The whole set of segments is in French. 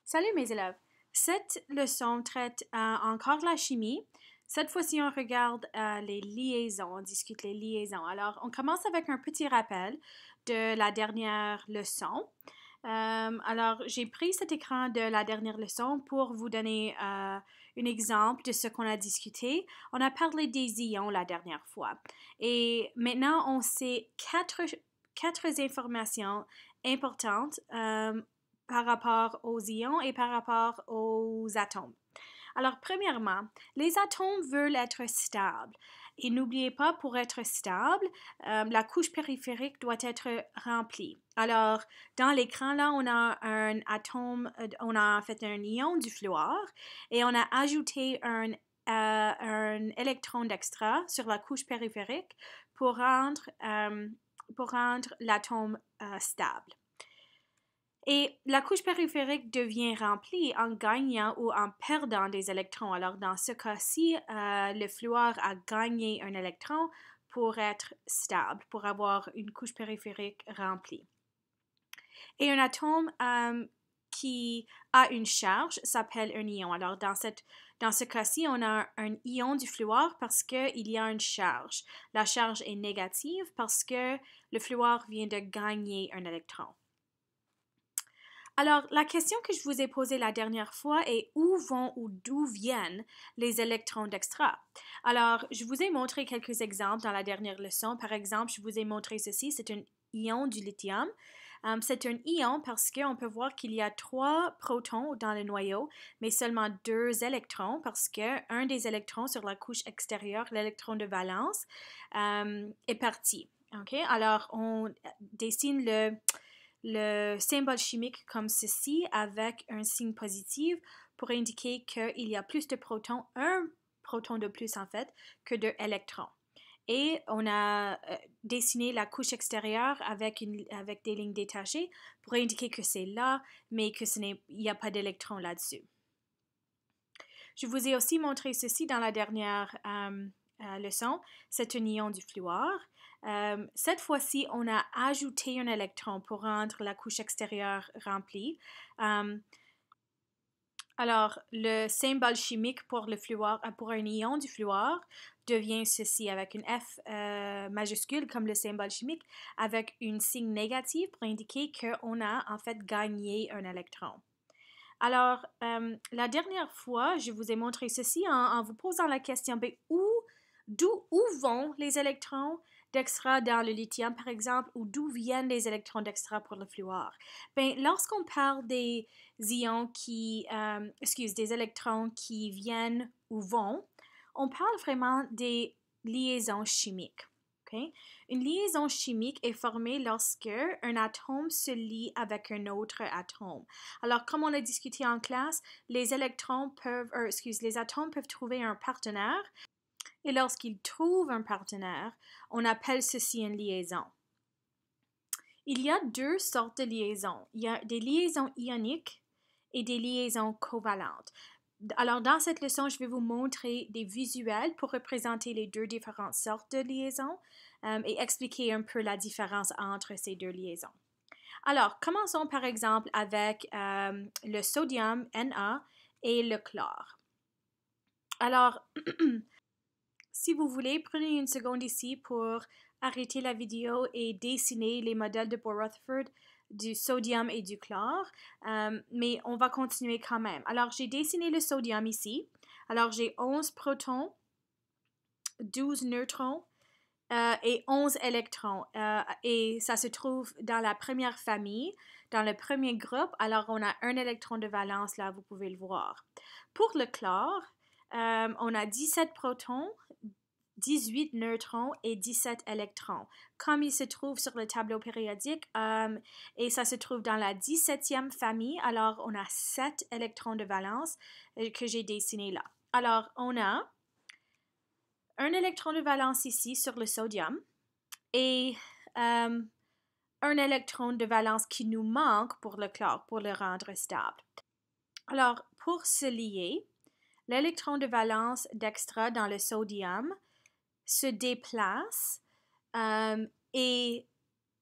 Salut mes élèves! Cette leçon traite encore la chimie. Cette fois-ci, on regarde les liaisons, on discute les liaisons. Alors, on commence avec un petit rappel de la dernière leçon. Alors, j'ai pris cet écran de la dernière leçon pour vous donner un exemple de ce qu'on a discuté. On a parlé des ions la dernière fois. Et maintenant, on sait quatre informations importantes par rapport aux ions et par rapport aux atomes. Alors, premièrement, les atomes veulent être stables. Et n'oubliez pas, pour être stable, la couche périphérique doit être remplie. Alors, dans l'écran, là, on a un atome, on a en fait un ion du fluor et on a ajouté un électron d'extra sur la couche périphérique pour rendre l'atome stable. Et la couche périphérique devient remplie en gagnant ou en perdant des électrons. Alors, dans ce cas-ci, le fluor a gagné un électron pour être stable, pour avoir une couche périphérique remplie. Et un atome qui a une charge s'appelle un ion. Alors, dans ce cas-ci, on a un ion du fluor parce qu'il y a une charge. La charge est négative parce que le fluor vient de gagner un électron. Alors, la question que je vous ai posée la dernière fois est où vont ou d'où viennent les électrons d'extra? Alors, je vous ai montré quelques exemples dans la dernière leçon. Par exemple, je vous ai montré ceci, c'est un ion du lithium. C'est un ion parce qu'on peut voir qu'il y a 3 protons dans le noyau, mais seulement 2 électrons parce qu'un des électrons sur la couche extérieure, l'électron de valence, est parti. Okay? Alors, on dessine le symbole chimique comme ceci avec un signe positif pour indiquer qu'il y a plus de protons, un proton de plus en fait, que d'électrons. Et on a dessiné la couche extérieure avec des lignes détachées pour indiquer que c'est là, mais qu'il n'y a pas d'électrons là-dessus. Je vous ai aussi montré ceci dans la dernière leçon. C'est un ion du fluor. Cette fois-ci, on a ajouté un électron pour rendre la couche extérieure remplie. Alors, le symbole chimique pour le fluor, pour un ion du fluor devient ceci avec une F majuscule comme le symbole chimique, avec une signe négative pour indiquer qu'on a en fait gagné un électron. Alors, la dernière fois, je vous ai montré ceci en vous posant la question, où vont les électrons d'extra dans le lithium, par exemple, ou d'où viennent les électrons d'extra pour le fluor? Lorsqu'on parle des ions des électrons qui viennent ou vont, on parle vraiment des liaisons chimiques. Okay? Une liaison chimique est formée lorsque un atome se lie avec un autre atome. Alors, comme on a discuté en classe, les atomes peuvent trouver un partenaire et lorsqu'ils trouvent un partenaire, on appelle ceci une liaison. Il y a 2 sortes de liaisons. Il y a des liaisons ioniques et des liaisons covalentes. Alors, dans cette leçon, je vais vous montrer des visuels pour représenter les 2 différentes sortes de liaisons et expliquer un peu la différence entre ces 2 liaisons. Alors, commençons par exemple avec le sodium Na et le chlore. Alors, si vous voulez, prenez une seconde ici pour arrêter la vidéo et dessiner les modèles de Bohr-Rutherford du sodium et du chlore, mais on va continuer quand même. Alors, j'ai dessiné le sodium ici. Alors, j'ai 11 protons, 12 neutrons et 11 électrons. Et ça se trouve dans la première famille, dans le premier groupe. Alors, on a un électron de valence, là, vous pouvez le voir. Pour le chlore, on a 17 protons, 18 neutrons et 17 électrons, comme il se trouve sur le tableau périodique, et ça se trouve dans la 17e famille, alors on a 7 électrons de valence que j'ai dessiné là. Alors, on a un électron de valence ici sur le sodium et un électron de valence qui nous manque pour le chlore, pour le rendre stable. Alors, pour se lier, l'électron de valence d'extra dans le sodium se déplace et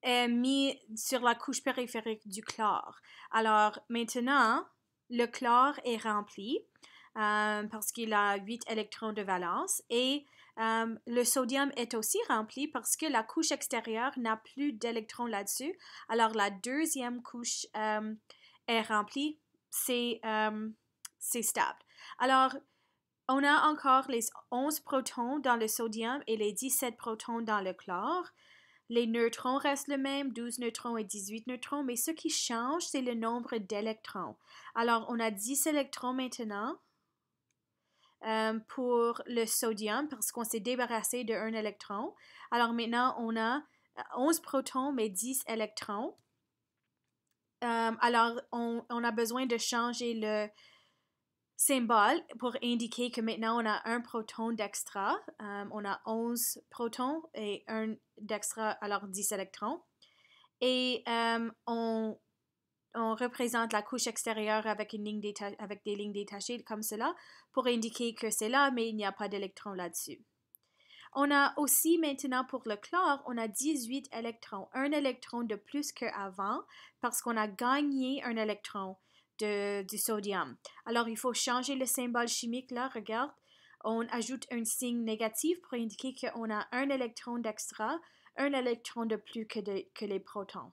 est mis sur la couche périphérique du chlore. Alors maintenant, le chlore est rempli parce qu'il a 8 électrons de valence et le sodium est aussi rempli parce que la couche extérieure n'a plus d'électrons là-dessus. Alors la deuxième couche est remplie, c'est stable. Alors, on a encore les 11 protons dans le sodium et les 17 protons dans le chlore. Les neutrons restent le même, 12 neutrons et 18 neutrons, mais ce qui change, c'est le nombre d'électrons. Alors, on a 10 électrons maintenant pour le sodium parce qu'on s'est débarrassé de 1 électron. Alors maintenant, on a 11 protons, mais 10 électrons. Alors, on a besoin de changer le symbole pour indiquer que maintenant on a un proton d'extra. On a 11 protons et 1 d'extra, alors 10 électrons. Et on représente la couche extérieure avec, avec des lignes détachées comme cela pour indiquer que c'est là, mais il n'y a pas d'électrons là-dessus. On a aussi maintenant pour le chlore, on a 18 électrons, un électron de plus qu'avant parce qu'on a gagné un électron du sodium. Alors, il faut changer le symbole chimique là, regarde. On ajoute un signe négatif pour indiquer qu'on a un électron d'extra, un électron de plus que les protons.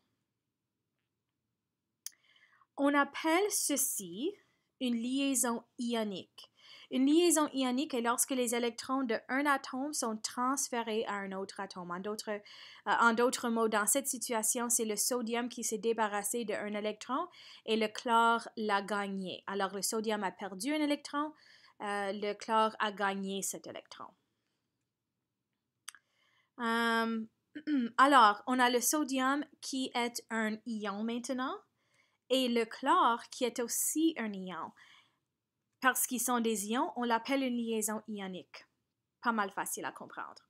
On appelle ceci une liaison ionique. Une liaison ionique est lorsque les électrons d'un atome sont transférés à un autre atome. En d'autres mots, dans cette situation, c'est le sodium qui s'est débarrassé d'un électron et le chlore l'a gagné. Alors, le sodium a perdu un électron, le chlore a gagné cet électron. Alors, on a le sodium qui est un ion maintenant et le chlore qui est aussi un ion. Parce qu'ils sont des ions, on l'appelle une liaison ionique. Pas mal facile à comprendre.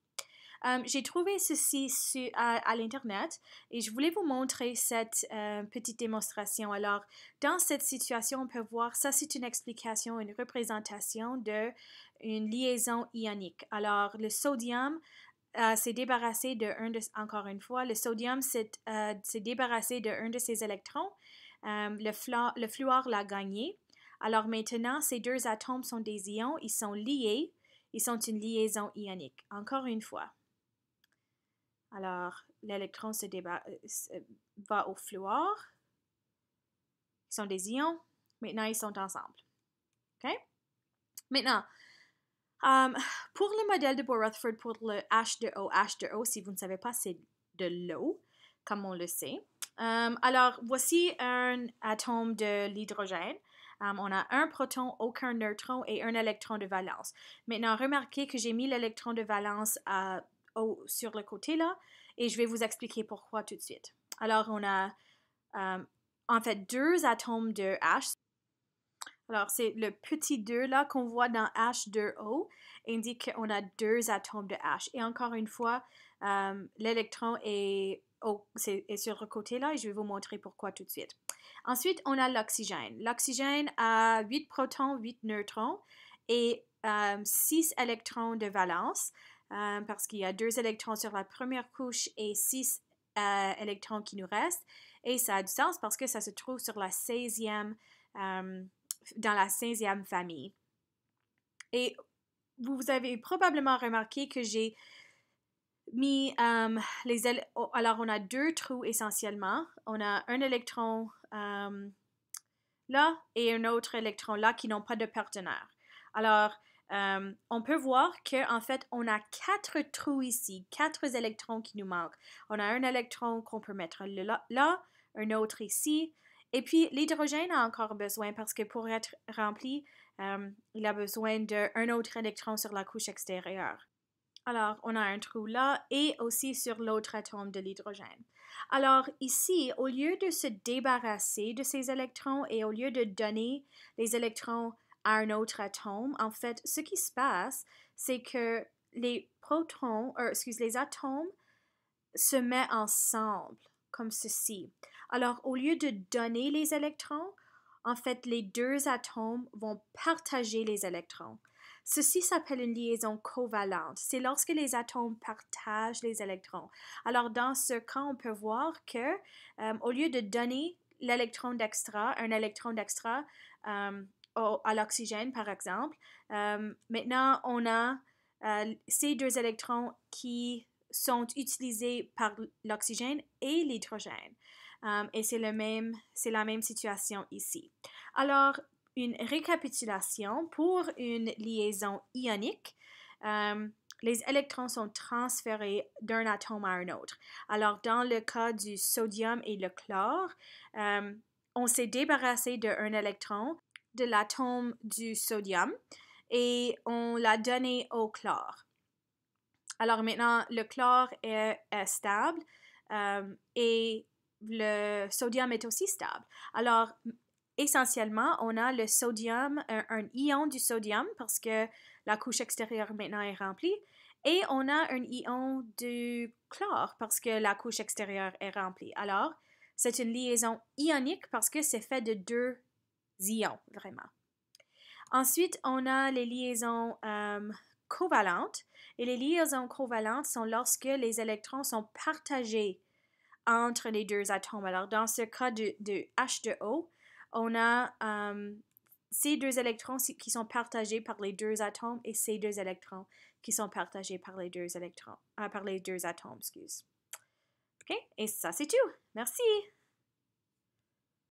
J'ai trouvé ceci à l'Internet et je voulais vous montrer cette petite démonstration. Alors, dans cette situation, on peut voir, ça c'est une explication, une représentation d'une liaison ionique. Alors, le sodium s'est débarrassé encore une fois, le sodium s'est débarrassé d'un de ses électrons. Le fluor l'a gagné. Alors maintenant, ces deux atomes sont des ions, ils sont liés, ils sont une liaison ionique. Encore une fois. Alors, l'électron va au fluor. Ils sont des ions. Maintenant, ils sont ensemble. OK? Maintenant, pour le modèle de Bohr-Rutherford, pour le H2O, si vous ne savez pas, c'est de l'eau, comme on le sait. Alors, voici un atome de l'hydrogène. On a un proton, aucun neutron et un électron de valence. Maintenant, remarquez que j'ai mis l'électron de valence sur le côté là et je vais vous expliquer pourquoi tout de suite. Alors, on a en fait 2 atomes de H. Alors, c'est le petit 2 là qu'on voit dans H2O indique qu'on a 2 atomes de H. Et encore une fois, l'électron est sur le côté là et je vais vous montrer pourquoi tout de suite. Ensuite, on a l'oxygène. L'oxygène a 8 protons, 8 neutrons et 6 électrons de valence parce qu'il y a 2 électrons sur la première couche et 6 électrons qui nous restent. Et ça a du sens parce que ça se trouve sur la 16e, dans la 16e famille. Et vous avez probablement remarqué que j'ai mis alors on a 2 trous essentiellement. On a un électron là et un autre électron là qui n'ont pas de partenaire. Alors, on peut voir qu'en fait, on a 4 trous ici, 4 électrons qui nous manquent. On a un électron qu'on peut mettre là, un autre ici. Et puis, l'hydrogène a encore besoin parce que pour être rempli, il a besoin d'un autre électron sur la couche extérieure. Alors, on a un trou là et aussi sur l'autre atome de l'hydrogène. Alors, ici, au lieu de se débarrasser de ces électrons et au lieu de donner les électrons à un autre atome, en fait, ce qui se passe, c'est que les atomes se mettent ensemble, comme ceci. Alors, au lieu de donner les électrons, en fait, les 2 atomes vont partager les électrons. Ceci s'appelle une liaison covalente. C'est lorsque les atomes partagent les électrons. Alors, dans ce cas, on peut voir que au lieu de donner l'électron d'extra, un électron d'extra à l'oxygène, par exemple. Maintenant, on a ces deux électrons qui sont utilisés par l'oxygène et l'hydrogène. Et c'est la même situation ici. Alors, une récapitulation pour une liaison ionique. Les électrons sont transférés d'un atome à un autre. Alors, dans le cas du sodium et le chlore, on s'est débarrassé d'un électron de l'atome du sodium et on l'a donné au chlore. Alors maintenant, le chlore est stable et le sodium est aussi stable. Alors, essentiellement, on a le sodium, un ion du sodium parce que la couche extérieure maintenant est remplie. Et on a un ion du chlore parce que la couche extérieure est remplie. Alors, c'est une liaison ionique parce que c'est fait de deux ions, vraiment. Ensuite, on a les liaisons covalentes. Et les liaisons covalentes sont lorsque les électrons sont partagés entre les deux atomes. Alors, dans ce cas de H2O, on a ces deux électrons qui sont partagés par les deux atomes et ces deux électrons qui sont partagés par les deux atomes, excuse. OK? Et ça, c'est tout. Merci!